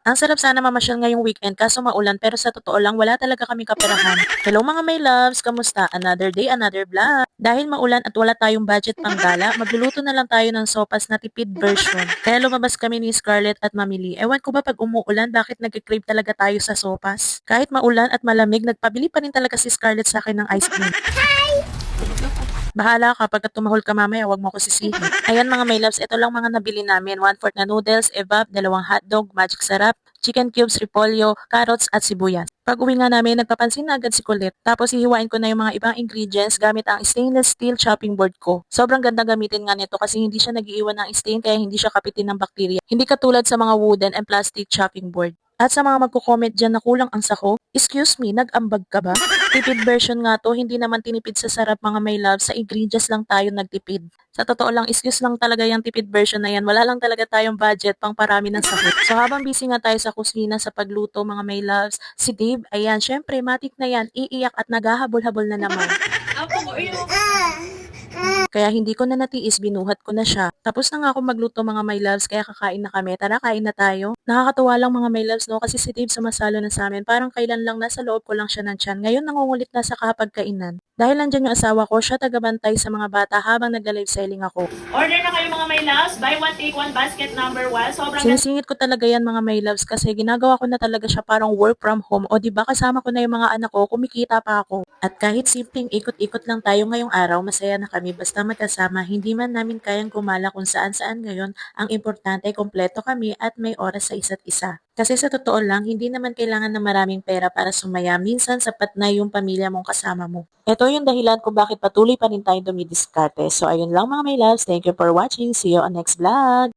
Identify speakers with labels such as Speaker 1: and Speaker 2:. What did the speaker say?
Speaker 1: Ang sarap sana mamasyal ngayong weekend kaso maulan pero sa totoo lang wala talaga kaming kaperahan. Hello mga my loves, kamusta? Another day, another vlog. Dahil maulan at wala tayong budget pang gala, magluluto na lang tayo ng sopas na tipid version. Kaya lumabas kami ni Scarlett at Mamili. Ewan ko ba pag umuulan bakit nag-crave talaga tayo sa sopas? Kahit maulan at malamig, nagpabili pa rin talaga si Scarlett sa akin ng ice cream. Bahala ka, pagka tumahol ka mamaya, wag mo ko sisihin. Ayan mga my loves, ito lang mga nabili namin. 1/4 na noodles, evap, 2 hotdog, magic sarap, chicken cubes, repolyo, carrots at sibuyas. Pag uwi nga namin, nagpapansin na agad si Colette. Tapos hihiwain ko na yung mga ibang ingredients gamit ang stainless steel chopping board ko. Sobrang ganda gamitin nga nito kasi hindi siya nagiiwan ng stain kaya hindi siya kapitin ng bakterya. Hindi katulad sa mga wooden and plastic chopping board. At sa mga magko-comment dyan na kulang ang sako, excuse me, nag-ambag ka ba? Tipid version nga to, hindi naman tinipid sa sarap mga my love, sa ingredients lang tayo nagtipid. Sa totoo lang, excuse lang talaga yung tipid version na yan, wala lang talaga tayong budget pang parami ng sahot. So habang busy nga tayo sa kusina sa pagluto mga my loves, si Dave, ayan, syempre matik na yan, iiyak at naghahabol-habol na naman. Kaya hindi ko na natiis, binuhat ko na siya. Tapos na nga ako magluto mga my loves, kaya kakain na kami. Tara, kain na tayo. Nakakatuwa lang mga my loves, no? Kasi si Dave sumasalo na sa amin. Parang kailan lang nasa loob ko lang siya ng tiyan. Ngayon nangungulit na sa kapagkainan. Dahil nandyan yung asawa ko, siya tagabantay sa mga bata habang nagla-live selling ako.
Speaker 2: Order na kayo mga my loves. Buy one, take one basket number 1. Sobrang
Speaker 1: Sinisingit ko talaga yan mga my loves kasi ginagawa ko na talaga siya parang work from home o di ba kasama ko na yung mga anak ko, kumikita pa ako. At kahit simpleng ikot-ikot lang tayo ngayong araw, masaya na kami basta magkasama, hindi man namin kayang gumala kung saan-saan ngayon, ang importante kompleto kami at may oras sa isa't isa. Kasi sa totoo lang, hindi naman kailangan ng maraming pera para sumaya, minsan sapat na yung pamilya mong kasama mo. Ito yung dahilan kung bakit patuloy pa rin tayo dumidiskarte. So ayun lang mga my loves, thank you for watching, see you on next vlog!